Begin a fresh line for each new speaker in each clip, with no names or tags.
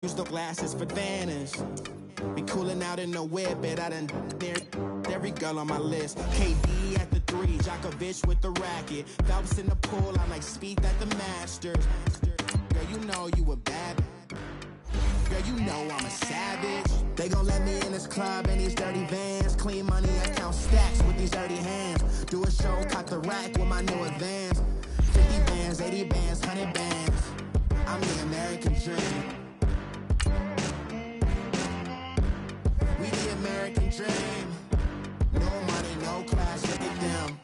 Use the glasses for Vanish. Be cooling out in the whip, but I done dared every girl on my list. KD at the 3, Djokovic with the racket. Phelps in the pool, I like Speed at the Masters. Girl, you know you a bad. Girl, you know I'm a savage. They gon' let me in this club in these dirty vans. Clean money, I count stacks with these dirty hands. Do a show, cut the rack with my new advance. 50 bands, 80 bands, 100 bands. I'm the American dream. We the American dream. No money, no class, look at them.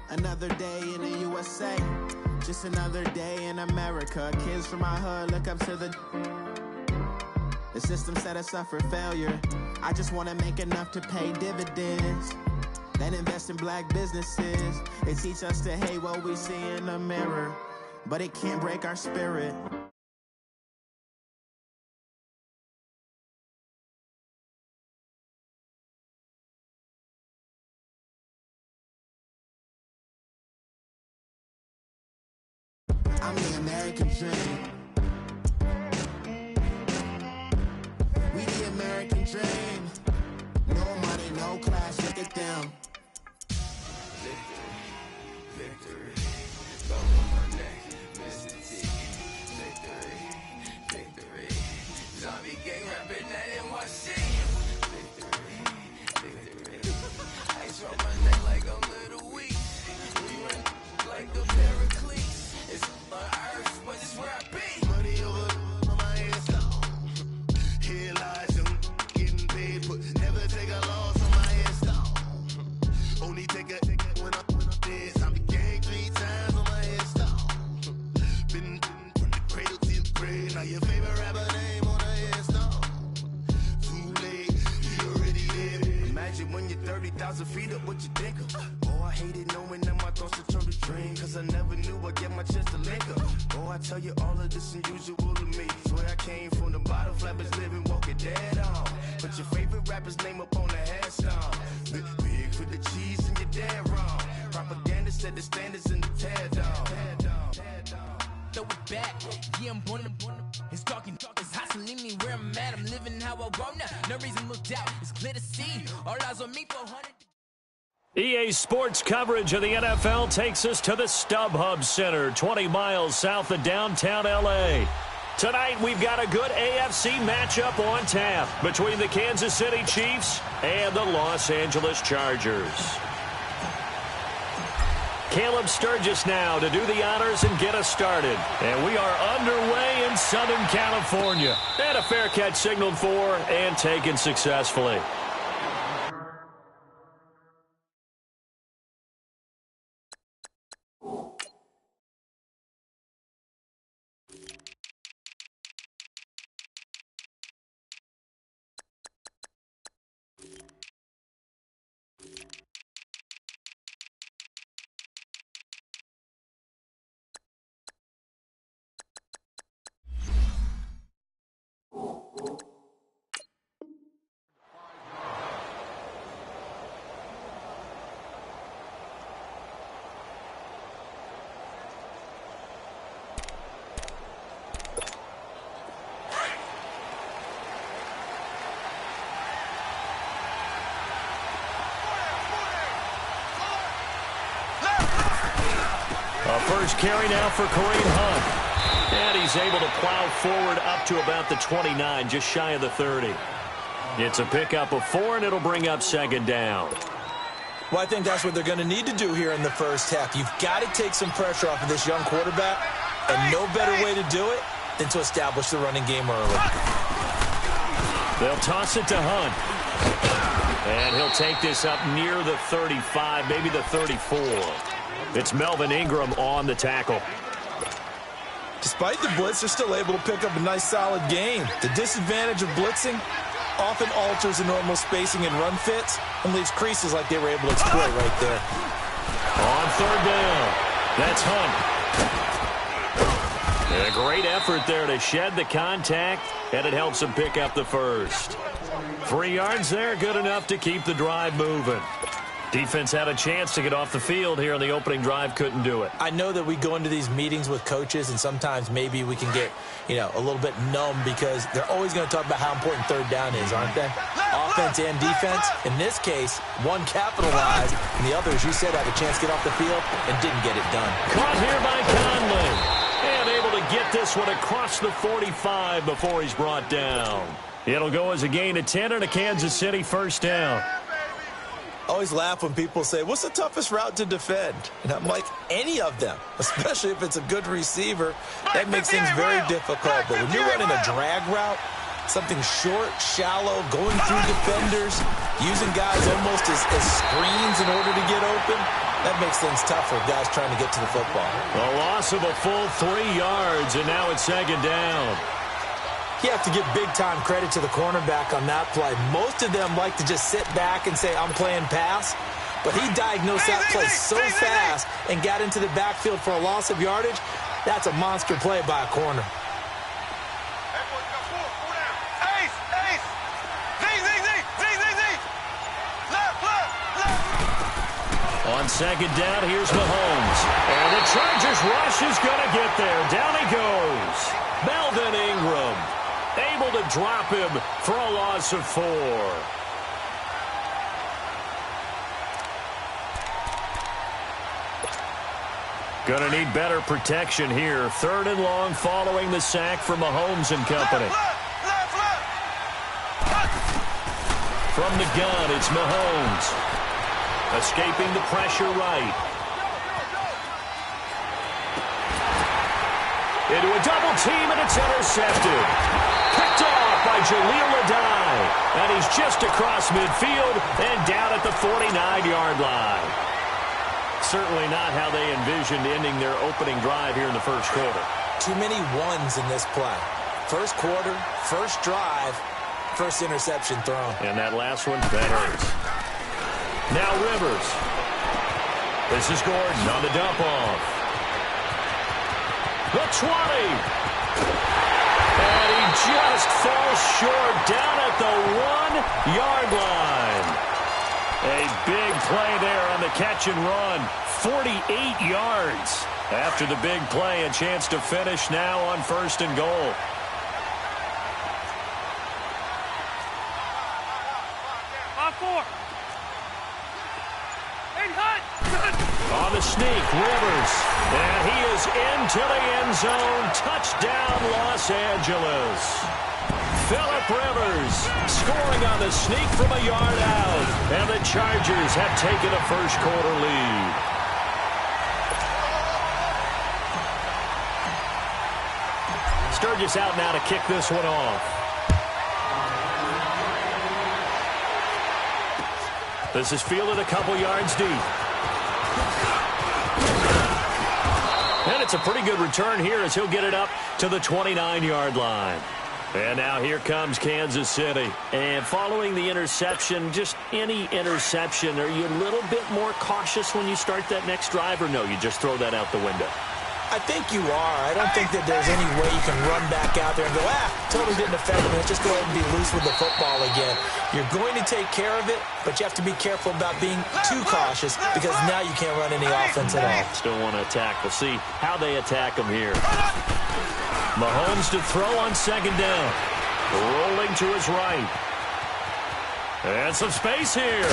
Another day in the USA. Just another day in America. Kids from my hood look up to the system set us up for failure. I just wanna make enough to pay dividends. Then invest in black businesses. They teach us to hate what we see in the mirror, but it can't break our spirit. I'm the American dream. We the American dream. No money, no class, look at them.
Victory, victory, bone on my neck, Mr. T. Victory, victory, zombie gang rapping that NYC. Victory, victory, ice on my neck like a little weak. We run like the Pericles. It's on earth, but it's where I be. Money over on my headstone. Here lies them getting paid, but never take a loss on my headstone. Only take a when I'm dead. I'm the gang 3 times on my headstone. Been from the cradle to the grave. Now your favorite rapper name on a headstone. Too late, he already dead. Imagine when you're 30,000 feet up, what you think of? Oh, I hated knowing that my thoughts would turn to dream, cause I never knew I'd get my chance to link up. Oh, I tell you all of this unusual to me. Swear I came from the bottom, flappers living, walking dead on. Put your favorite rapper's name up on the headstone. Big for the cheese and you're dead wrong. Propaganda set the standards in the tear down.
Throw it back, yeah, I'm born to. It's talking, it's hustling me where I'm at. I'm living how I want now. No reason to look doubt, it's clear to see. All eyes on me for 100.
EA Sports coverage of the NFL takes us to the StubHub Center, 20 miles south of downtown L.A. Tonight, we've got a good AFC matchup on tap between the Kansas City Chiefs and the Los Angeles Chargers. Caleb Sturgis now to do the honors and get us started. And we are underway in Southern California. And a fair catch signaled for and taken successfully. First carry now for Kareem Hunt. And he's able to plow forward up to about the 29, just shy of the 30. It's a pickup of 4, and it'll bring up second down.
Well, I think that's what they're going to need to do here in the first half. You've got to take some pressure off of this young quarterback, and no better way to do it than to establish the running game early.
They'll toss it to Hunt. And he'll take this up near the 35, maybe the 34. It's Melvin Ingram on the tackle.
Despite the blitz, they're still able to pick up a nice, solid gain. The disadvantage of blitzing often alters the normal spacing and run fits and leaves creases like they were able to exploit right there.
On third down, that's Hunt. And a great effort there to shed the contact, and it helps him pick up the first. 3 yards there, good enough to keep the drive moving. Defense had a chance to get off the field here on the opening drive, couldn't do it.
I know that we go into these meetings with coaches, and sometimes maybe we can get, a little bit numb because they're always going to talk about how important third down is, aren't they? Offense and defense. In this case, one capitalized, and the other, as you said, had a chance to get off the field and didn't get it done.
Caught here by Conley. And able to get this one across the 45 before he's brought down. It'll go as a gain of 10 and a Kansas City first down.
I always laugh when people say, what's the toughest route to defend? And I'm like, any of them, especially if it's a good receiver. That makes things very difficult. But when you're running a drag route, something short, shallow, going through defenders, using guys almost as screens in order to get open, that makes things tough for guys trying to get to the football.
A loss of a full 3 yards, and now it's second down.
You have to give big-time credit to the cornerback on that play. Most of them like to just sit back and say, I'm playing pass. But he diagnosed that play so fast and got into the backfield for a loss of yardage. That's a monster play by a corner.
On second down, here's Mahomes. And the Chargers rush is going to get there. Down he goes. Melvin Ingram able to drop him for a loss of 4. Going to need better protection here. 3rd and long following the sack from Mahomes and company. From the gun, it's Mahomes. Escaping the pressure right. Into a double team, and it's intercepted. Picked off by Jaleel Adai. And he's just across midfield and down at the 49-yard line. Certainly not how they envisioned ending their opening drive here in the first quarter.
Too many ones in this play. First quarter, first drive, first interception thrown.
And that last one, that hurts. Now Rivers. This is Gordon on the dump off. The 20. And he just falls short down at the 1-yard line. A big play there on the catch and run. 48 yards. After the big play, a chance to finish now on 1st and goal. On the sneak, Rivers. And he is into the end zone. Touchdown, Los Angeles. Phillip Rivers scoring on the sneak from a yard out. And the Chargers have taken a first quarter lead. Sturgis out now to kick this one off. This is fielded a couple yards deep. And it's a pretty good return here as he'll get it up to the 29-yard line. And now here comes Kansas City. And following the interception, just any interception, are you a little bit more cautious when you start that next drive, or no, you just throw that out the window?
I think you are. I don't think that there's any way you can run back out there and go, totally didn't affect me. Let's just go ahead and be loose with the football again. You're going to take care of it, but you have to be careful about being too cautious because now you can't run any offense at all.
Still want to attack. We'll see how they attack him here. Mahomes to throw on second down. Rolling to his right. And some space here.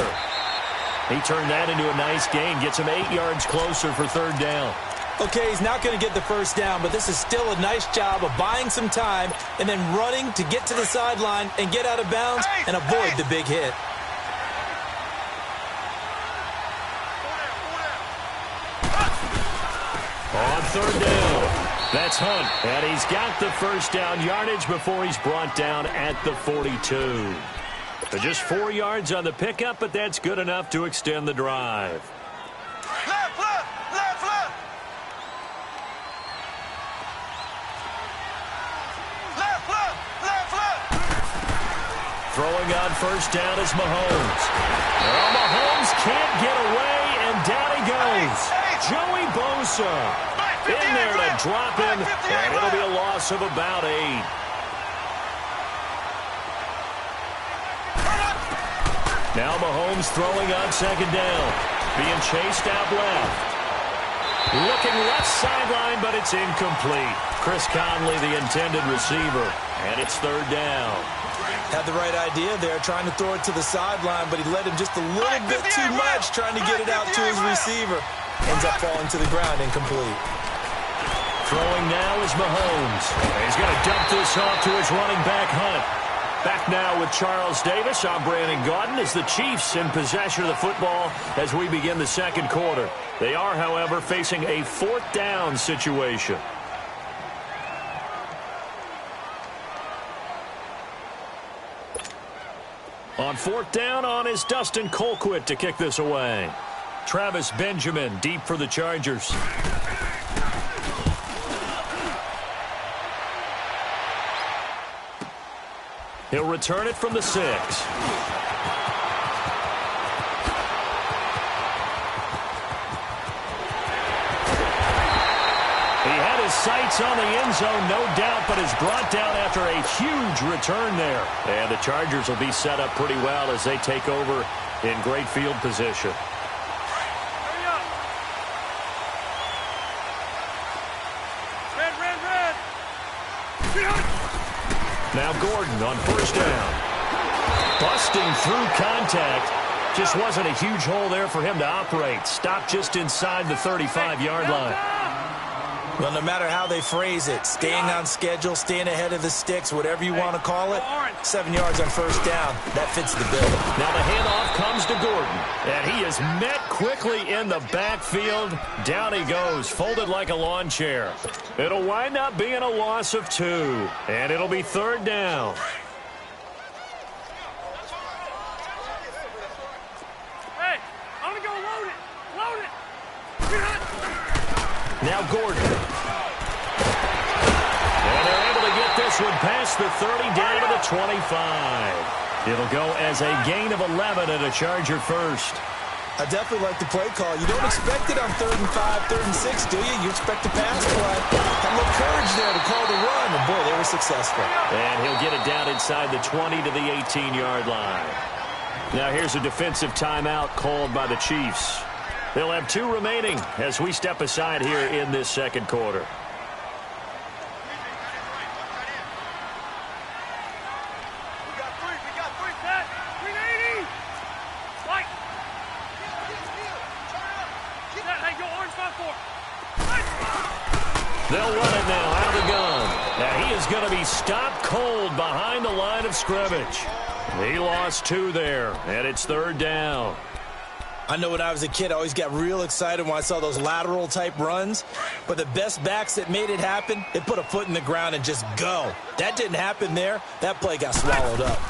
He turned that into a nice gain. Gets him 8 yards closer for 3rd down.
Okay, he's not going to get the first down, but this is still a nice job of buying some time and then running to get to the sideline and get out of bounds and avoid the big hit.
On 3rd down, that's Hunt. And he's got the first down yardage before he's brought down at the 42. Just 4 yards on the pickup, but that's good enough to extend the drive. Throwing on first down is Mahomes. Well, Mahomes can't get away, and down he goes. Joey Bosa in there to drop him, and it'll be a loss of about 8. Now Mahomes throwing on second down. Being chased out left. Looking left sideline, but it's incomplete. Chris Conley, the intended receiver, and it's third down.
Had the right idea there, trying to throw it to the sideline, but he let him just a little bit too much, trying to get it out to his receiver. Ends up falling to the ground, incomplete.
Throwing now is Mahomes. He's going to dump this off to his running back, Hunt. Back now with Charles Davis. I'm Brandon Gaudin as the Chiefs in possession of the football as we begin the second quarter. They are, however, facing a fourth down situation. On fourth down on is Dustin Colquitt to kick this away. Travis Benjamin deep for the Chargers. He'll return it from the 6. He had his sights on the end zone, no doubt, but is brought down after a huge return there. And the Chargers will be set up pretty well as they take over in great field position. Now Gordon on first down. Busting through contact. Just wasn't a huge hole there for him to operate. Stopped just inside the 35-yard line.
Well, no matter how they phrase it, staying on schedule, staying ahead of the sticks, whatever you want to call it, 7 yards on first down, that fits the bill.
Now the handoff comes to Gordon, and he is met quickly in the backfield. Down he goes, folded like a lawn chair. It'll wind up being a loss of 2, and it'll be third down.
Hey, I'm going to go load it. Load it.
Now Gordon. And they're able to get this one past the 30 down to the 25. It'll go as a gain of 11 and a Charger first.
I definitely like the play call. You don't expect it on 3rd and 5, 3rd and 6, do you? You expect a pass play. Had a little courage there to call the run, and boy, they were successful.
And he'll get it down inside the 20 to the 18-yard line. Now here's a defensive timeout called by the Chiefs. They'll have 2 remaining as we step aside here in this second quarter. They'll run it now out of the gun. Now he is going to be stopped cold behind the line of scrimmage. He lost 2 there, and it's third down.
I know when I was a kid, I always got real excited when I saw those lateral-type runs. But the best backs that made it happen, they put a foot in the ground and just go. That didn't happen there. That play got swallowed up.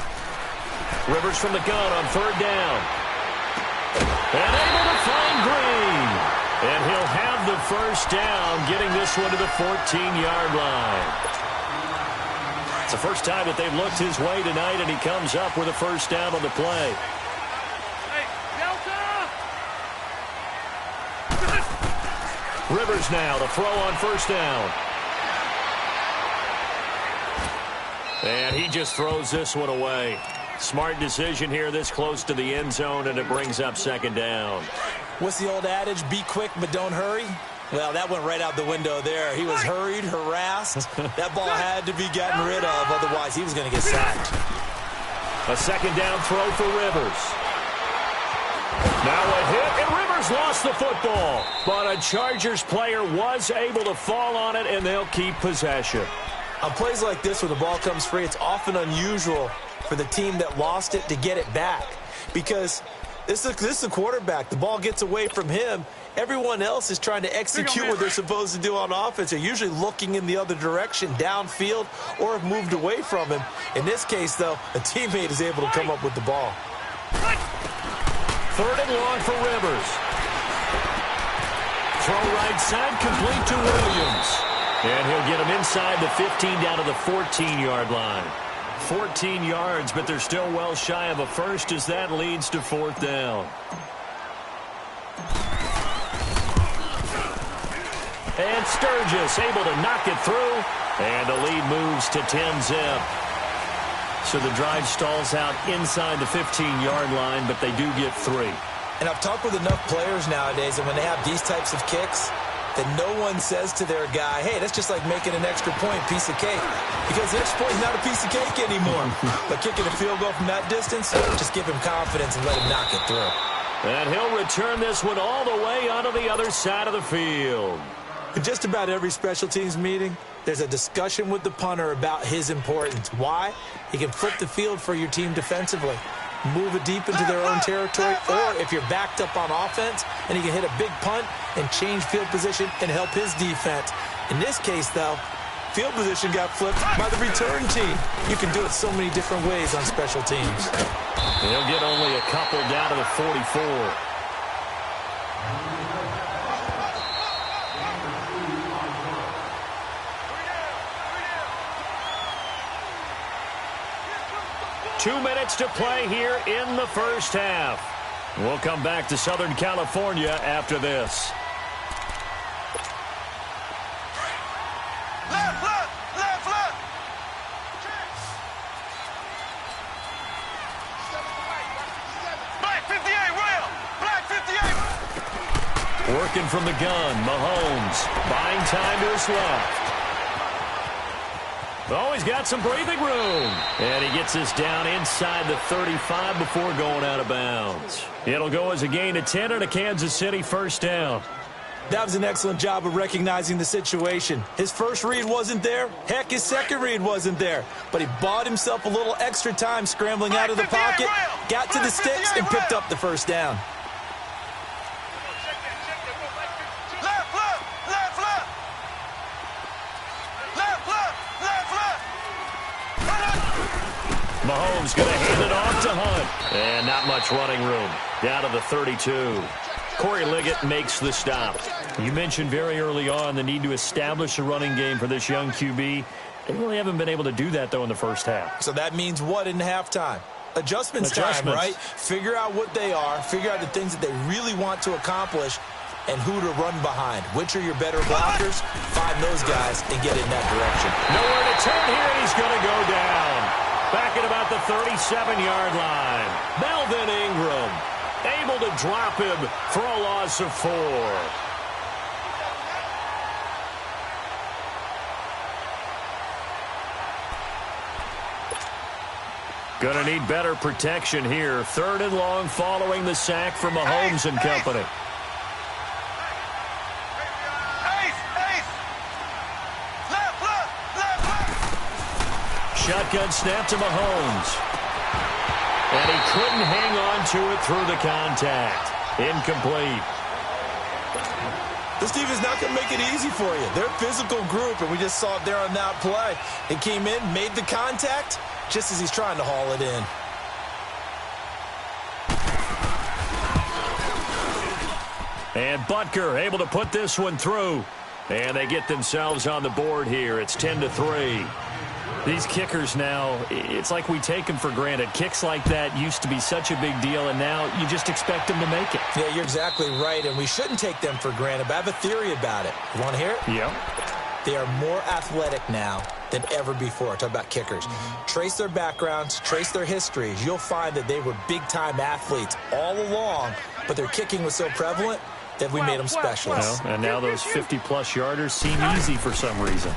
Rivers from the gun on third down. And able to find Green. And he'll have the first down, getting this one to the 14-yard line. It's the first time that they've looked his way tonight, and he comes up with a first down on the play. Rivers now to throw on first down. And he just throws this one away. Smart decision here this close to the end zone, and it brings up second down.
What's the old adage? Be quick, but don't hurry. Well, that went right out the window there. He was hurried, harassed. That ball had to be gotten rid of, otherwise he was going to get sacked.
A second down throw for Rivers. Now a hit, and Rivers lost the football. But a Chargers player was able to fall on it, and they'll keep possession.
On plays like this where the ball comes free, it's often unusual for the team that lost it to get it back. Because this is a quarterback. The ball gets away from him. Everyone else is trying to execute what they're supposed to do on offense. They're usually looking in the other direction, downfield, or have moved away from him. In this case, though, a teammate is able to come up with the ball.
Third and long for Rivers. Throw right side, complete to Williams. And he'll get him inside the 15 down to the 14-yard line. 14 yards, but they're still well shy of a first as that leads to fourth down. And Sturgis able to knock it through, and the lead moves to 10-zip. So the drive stalls out inside the 15-yard line, but they do get 3.
And I've talked with enough players nowadays, and when they have these types of kicks, that no one says to their guy, hey, that's just like making an extra point, piece of cake. Because the extra point is not a piece of cake anymore. But kicking a field goal from that distance, just give him confidence and let him knock it through.
And he'll return this one all the way onto the other side of the field.
In just about every special teams meeting, there's a discussion with the punter about his importance. Why? He can flip the field for your team defensively, move it deep into their own territory, or if you're backed up on offense, and he can hit a big punt and change field position and help his defense. In this case, though, field position got flipped by the return team. You can do it so many different ways on special teams.
He'll get only a couple down to the 44. Two minutes to play here in the first half. We'll come back to Southern California after this.
Left, left, left, left. Black 58, rail. Black 58.
Working from the gun, Mahomes buying time to his left. Oh, he's got some breathing room. And he gets this down inside the 35 before going out of bounds. It'll go as a gain of 10 and a Kansas City first down.
That was an excellent job of recognizing the situation. His first read wasn't there. Heck, his second read wasn't there. But he bought himself a little extra time scrambling out of the pocket, got to the sticks, and picked up the first down.
Left, left, left, left. Left, left, left, left.
Mahomes going to hand it off to Hunt. And not much running room. Down to the 32. Corey Liggett makes the stop. You mentioned very early on the need to establish a running game for this young QB. They really haven't been able to do that, though, in the first half.
So that means what in halftime? Adjustments time, right? Figure out what they are, figure out the things that they really want to accomplish, and who to run behind. Which are your better blockers? Find those guys and get in that direction.
Nowhere to turn here, and he's going to go down. Back at about the 37-yard line. Melvin Ingram able to drop him for a loss of 4. Going to need better protection here. 3rd and long following the sack from Mahomes and company.
Left, left, left, left.
Shotgun snap to Mahomes. And he couldn't hang on to it through the contact. Incomplete.
This defense is not going to make it easy for you. They're a physical group, and we just saw it there on that play. He came in, made the contact, just as he's trying to haul it in.
And Butker able to put this one through. And they get themselves on the board here. It's 10-3. These kickers now, it's like we take them for granted. Kicks like that used to be such a big deal, and now you just expect them to make it.
Yeah, you're exactly right, and we shouldn't take them for granted, but I have a theory about it. You want to hear it?
Yeah.
They are more athletic now than ever before. Talk about kickers. Trace their backgrounds, trace their histories. You'll find that they were big-time athletes all along, but their kicking was so prevalent that we made them specialists.
Well, and now those 50-plus yarders seem easy for some reason.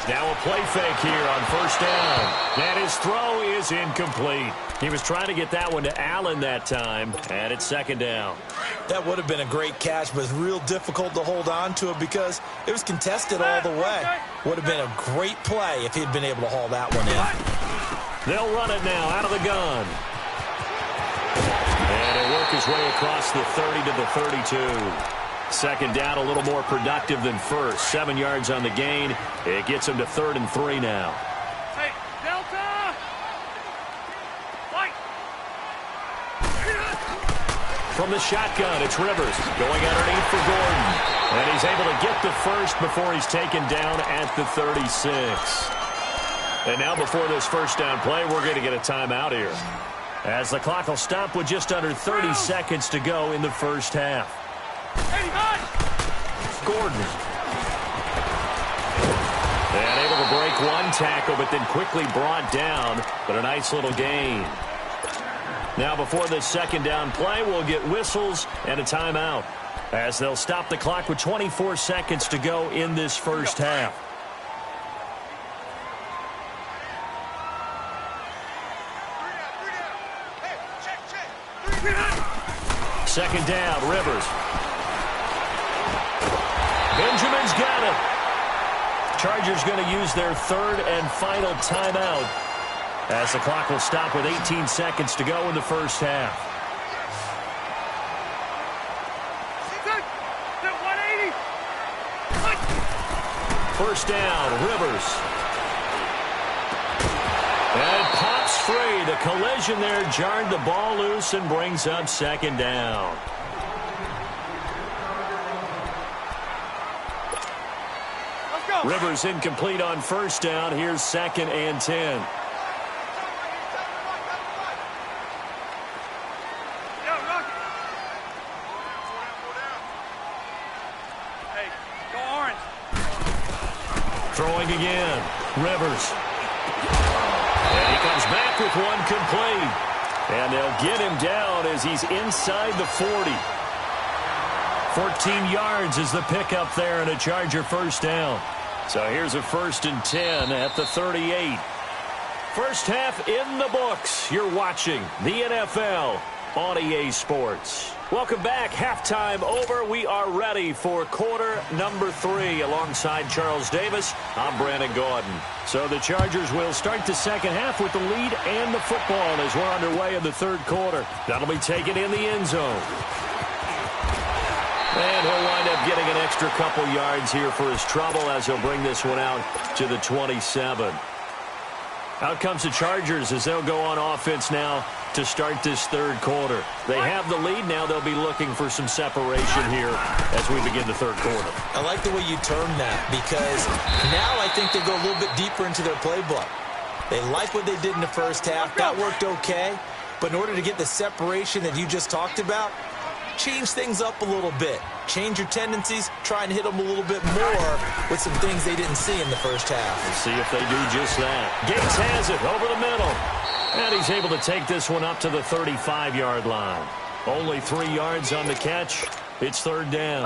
Now a play fake here on first down. And his throw is incomplete. He was trying to get that one to Allen that time, and it's 2nd down.
That would have been a great catch, but it's real difficult to hold on to it because it was contested all the way. Would have been a great play if he'd been able to haul that one in.
They'll run it now out of the gun. And he'll work his way across the 30 to the 32. 2nd down, a little more productive than first. 7 yards on the gain. It gets him to 3rd and 3 now.
Hey, Delta! White!
From the shotgun, it's Rivers going underneath for Gordon. And he's able to get the first before he's taken down at the 36. And now before this first down play, we're going to get a timeout here, as the clock will stop with just under 30 seconds to go in the first half. Gordon. And able to break one tackle, but then quickly brought down, but a nice little gain. Now before this second down play, we'll get whistles and a timeout, as they'll stop the clock with 24 seconds to go in this first half. Second down, Rivers. Benjamin's got it. Chargers going to use their third and final timeout, as the clock will stop with 18 seconds to go in the first half. First down, Rivers. And it pops free. The collision there jarred the ball loose and brings up second down. Rivers incomplete on first down. Here's second and 10.
Hey, go orange.
Throwing again. Rivers. And he comes back with one complete. And they'll get him down as he's inside the 40. 14 yards is the pickup there, and a Charger first down. So here's a first and 10 at the 38. First half in the books. You're watching the NFL on EA Sports. Welcome back. Halftime over. We are ready for quarter number 3. Alongside Charles Davis, I'm Brandon Gordon. So the Chargers will start the second half with the lead and the football as we're underway in the third quarter. That'll be taken in the end zone. And he'll wind up getting an extra couple yards here for his trouble as he'll bring this one out to the 27. Out comes the Chargers as they'll go on offense now to start this third quarter. They have the lead. Now they'll be looking for some separation here as we begin the third quarter.
I like the way you termed that, because now I think they go a little bit deeper into their playbook. They like what they did in the first half. That worked okay. But in order to get the separation that you just talked about, change things up a little bit. Change your tendencies. Try and hit them a little bit more with some things they didn't see in the first half.
We'll see if they do just that. Gates has it over the middle. And he's able to take this one up to the 35-yard line. Only 3 yards on the catch. It's third down.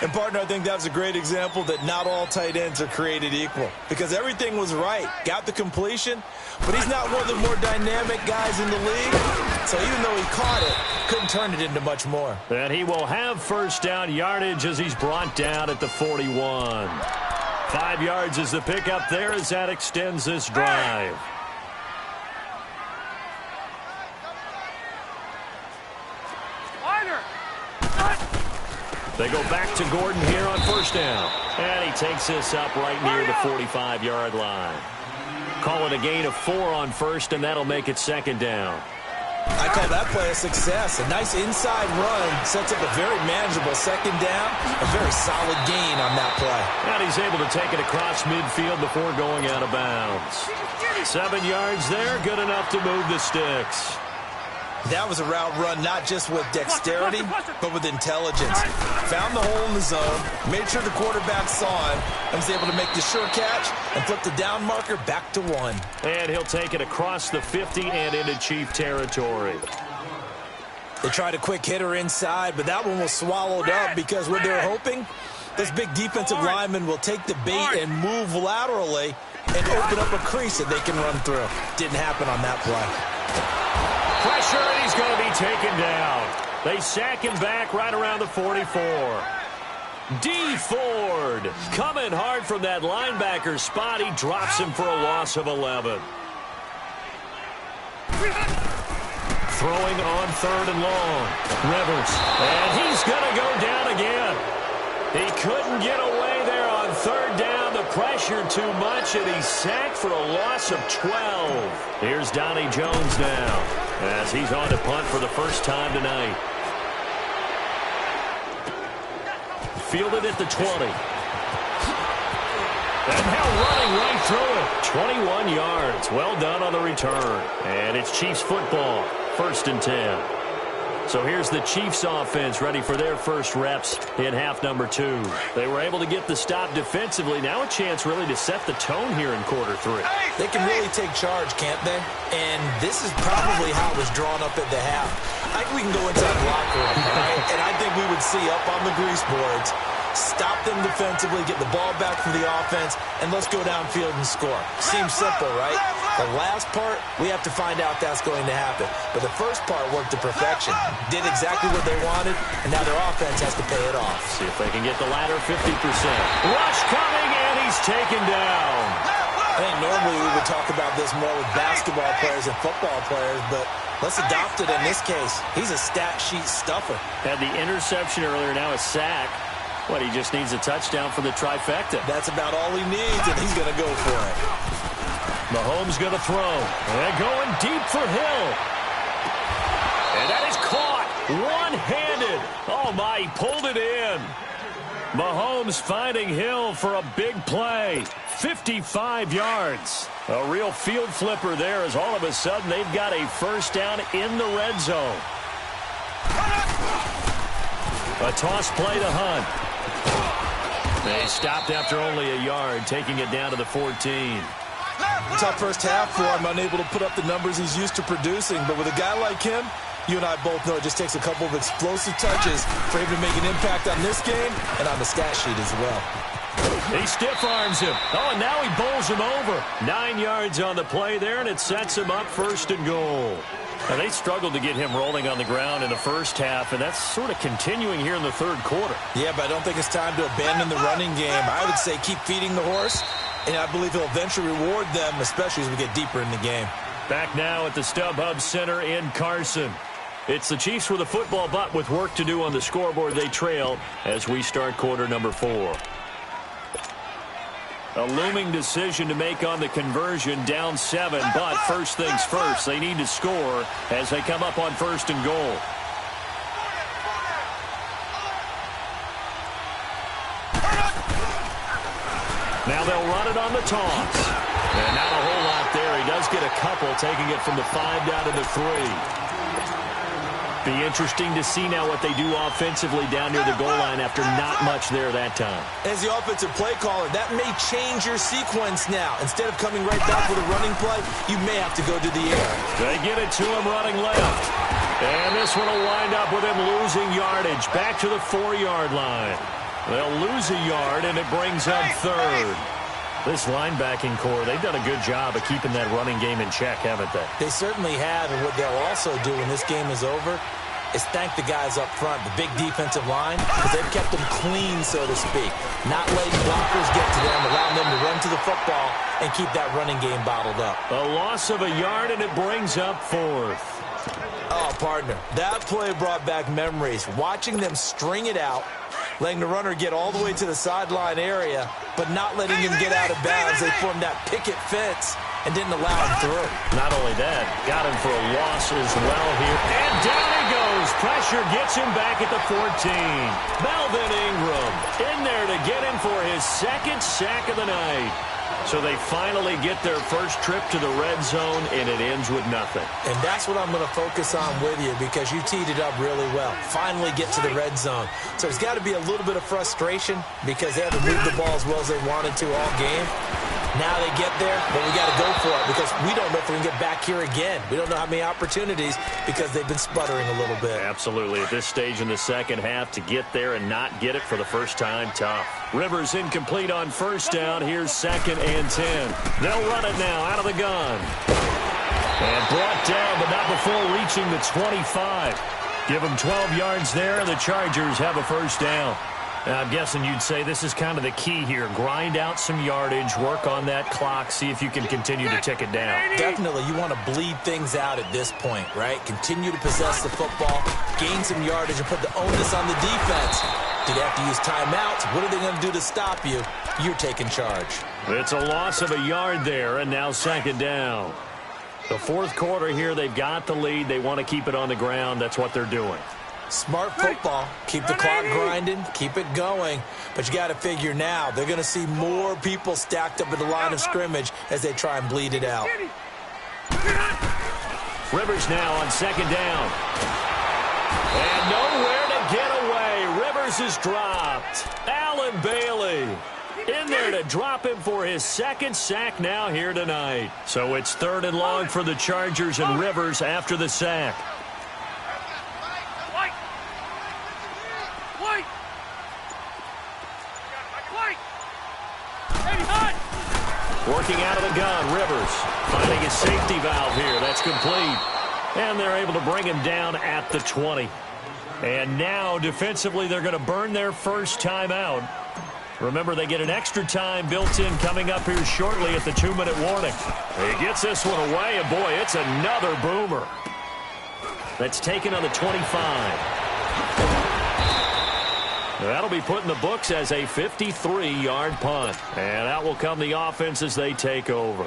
And, partner, I think that was a great example that not all tight ends are created equal, because everything was right. Got the completion, but he's not one of the more dynamic guys in the league. So even though he caught it, couldn't turn it into much more.
And he will have first down yardage as he's brought down at the 41. 5 yards is the pickup there as that extends this drive. They go back to Gordon here on first down. And he takes this up right near the 45-yard line. Call it a gain of 4 on first, and that'll make it second down.
I call that play a success. A nice inside run sets up a very manageable second down. A very solid gain on that play.
And he's able to take it across midfield before going out of bounds. 7 yards there, good enough to move the sticks.
That was a route run not just with dexterity, but with intelligence. Found the hole in the zone, made sure the quarterback saw him, and was able to make the sure catch and flip the down marker back to 1.
And he'll take it across the 50 and into Chief territory.
They tried a quick hitter inside, but that one was swallowed up because what they're hoping, this big defensive lineman will take the bait and move laterally and open up a crease that they can run through. Didn't happen on that play.
Pressure, and he's going to be taken down. They sack him back right around the 44. D. Ford coming hard from that linebacker spot. He drops him for a loss of 11. Throwing on third and long. Rivers. And he's going to go down again. He couldn't get away there on third down. The pressure too much, and he's sacked for a loss of 12. Here's Donnie Jones now, as he's on to punt for the first time tonight. Fielded at the 20. And now running right through it. 21 yards. Well done on the return. And it's Chiefs football. First and 10. So here's the Chiefs offense ready for their first reps in half number 2. They were able to get the stop defensively. Now a chance really to set the tone here in quarter 3.
They can really take charge, can't they? And this is probably how it was drawn up at the half. I think we can go inside the locker room, right? And I think we would see up on the grease boards, stop them defensively, get the ball back from the offense, and let's go downfield and score. Seems simple, right? The last part, we have to find out that's going to happen. But the first part worked to perfection. Did exactly what they wanted, and now their offense has to pay it off.
See if they can get the latter 50%. Rush coming, and he's taken down.
I think normally we would talk about this more with basketball players and football players, but let's adopt it in this case. He's a stat sheet stuffer.
Had the interception earlier, now a sack. What, he just needs a touchdown for the trifecta.
That's about all he needs, and he's going to go for it.
Mahomes going to throw. And going deep for Hill. And that is caught. One-handed. Oh, my, he pulled it in. Mahomes finding Hill for a big play. 55 yards. A real field flipper there as all of a sudden they've got a first down in the red zone. A toss play to Hunt. They stopped after only a yard, taking it down to the 14.
Tough first half for him, unable to put up the numbers he's used to producing. But with a guy like him, you and I both know it just takes a couple of explosive touches for him to make an impact on this game and on the stat sheet as well.
He stiff arms him. Oh, and now he bowls him over. 9 yards on the play there, and it sets him up first and goal. Now, they struggled to get him rolling on the ground in the first half, and that's sort of continuing here in the third quarter.
Yeah, but I don't think it's time to abandon the running game. I would say keep feeding the horse, and I believe he'll eventually reward them, especially as we get deeper in the game.
Back now at the StubHub Center in Carson. It's the Chiefs with a football, but with work to do on the scoreboard, they trail as we start quarter number 4. A looming decision to make on the conversion, down 7, but first things first, they need to score as they come up on first and goal. Now they'll run it on the toss. And not a whole lot there. He does get a couple, taking it from the 5 down to the 3. Be interesting to see now what they do offensively down near the goal line after not much there that time.
As the offensive play caller, that may change your sequence now. Instead of coming right back with a running play, you may have to go to the air.
They get it to him running left. And this one will wind up with him losing yardage back to the 4-yard line. They'll lose a yard, and it brings up third. This linebacking core, they've done a good job of keeping that running game in check, haven't they?
They certainly have, and what they'll also do when this game is over is thank the guys up front, the big defensive line, because they've kept them clean, so to speak. Not letting blockers get to them, allowing them to run to the football and keep that running game bottled up.
A loss of a yard, and it brings up fourth.
Oh, partner, that play brought back memories. Watching them string it out, letting the runner get all the way to the sideline area, but not letting him get out of bounds. They formed that picket fence and didn't allow him through.
Not only that, got him for a loss as well here. And down he goes. Pressure gets him back at the 14. Melvin Ingram in there to get him for his second sack of the night. So they finally get their first trip to the red zone, and it ends with nothing.
And that's what I'm going to focus on with you, because you teed it up really well. Finally get to the red zone. So there's got to be a little bit of frustration because they haven't moved the ball as well as they wanted to all game. Now they get there, but we got to go for it because we don't know if we can get back here again. We don't know how many opportunities because they've been sputtering a little bit.
Absolutely. At this stage in the second half, to get there and not get it for the first time, tough. Rivers incomplete on first down. Here's 2nd and 10. They'll run it now out of the gun. And brought down, but not before reaching the 25. Give them 12 yards there, and the Chargers have a first down. I'm guessing you'd say this is kind of the key here. Grind out some yardage, work on that clock, see if you can continue to tick it down.
Definitely, you want to bleed things out at this point, right? Continue to possess the football, gain some yardage, and put the onus on the defense. Do they have to use timeouts? What are they going to do to stop you? You're taking charge.
It's a loss of a yard there, and now 2nd down. The fourth quarter here, they've got the lead. They want to keep it on the ground. That's what they're doing.
Smart football. Keep the clock grinding. Keep it going. But you got to figure now, they're going to see more people stacked up at the line of scrimmage as they try and bleed it out.
Rivers now on 2nd down. And nowhere to get away. Rivers is dropped. Allen Bailey in there to drop him for his second sack now here tonight. So it's 3rd and long for the Chargers and Rivers after the sack. Working out of the gun, Rivers finding his safety valve here. That's complete. And they're able to bring him down at the 20. And now, defensively, they're going to burn their first timeout. Remember, they get an extra time built in coming up here shortly at the 2-minute warning. He gets this one away, and boy, it's another boomer. That's taken on the 25. That'll be put in the books as a 53-yard punt. And out will come the offense as they take over.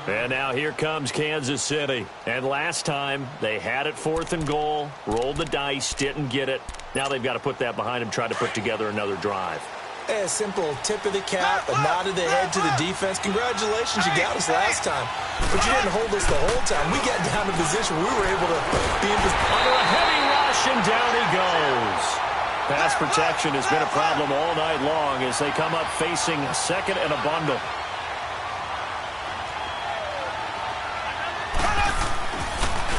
And now here comes Kansas City. And last time, they had it 4th and goal, rolled the dice, didn't get it. Now they've got to put that behind them, try to put together another drive.
A simple tip of the cap, a nod of the head to the defense. Congratulations, you got us last time. But you didn't hold us the whole time. We got down to position. We were able to be in position.
Under a heavy rush, and down he goes. Pass protection has been a problem all night long as they come up facing 2nd and a bundle.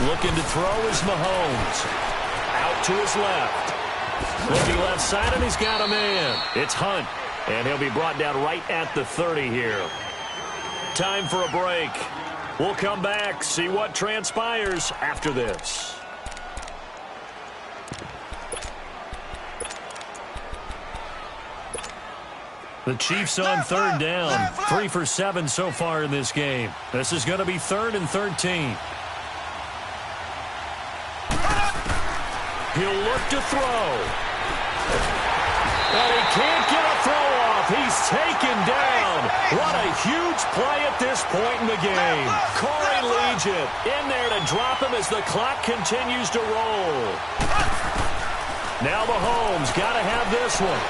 Looking to throw is Mahomes. Out to his left. Looking left side, and he's got a man. It's Hunt, and he'll be brought down right at the 30 here. Time for a break. We'll come back, see what transpires after this. The Chiefs on 3rd down. 3 for 7 so far in this game. This is going to be 3rd and 13. He'll look to throw. And he can't get a throw off. He's taken down. What a huge play at this point in the game. Corey Legent in there to drop him as the clock continues to roll. Now Mahomes got to have this one.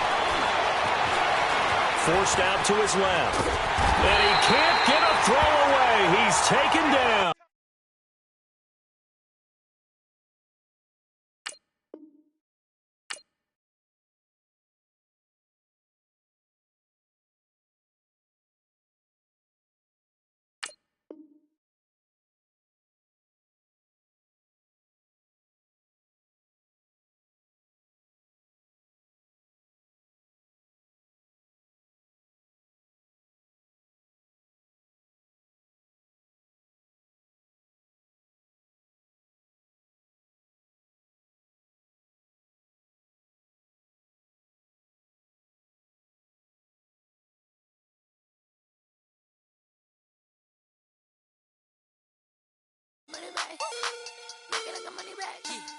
Forced out to his left. And he can't get a throw away. He's taken down.
Money back. Make it like a money back.